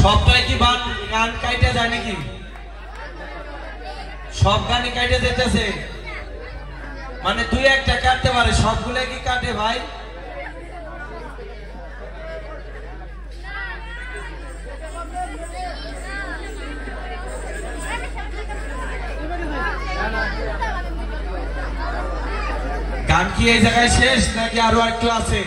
সবটাই কি গান কাইটে যায় নাকি? সব গানই কাইটে যেতেছে, মানে দুই একটা কাটতে পারে, সবগুলো কি কাটে ভাই? গান কি এই জায়গায় শেষ নাকি আরো একটু আছে?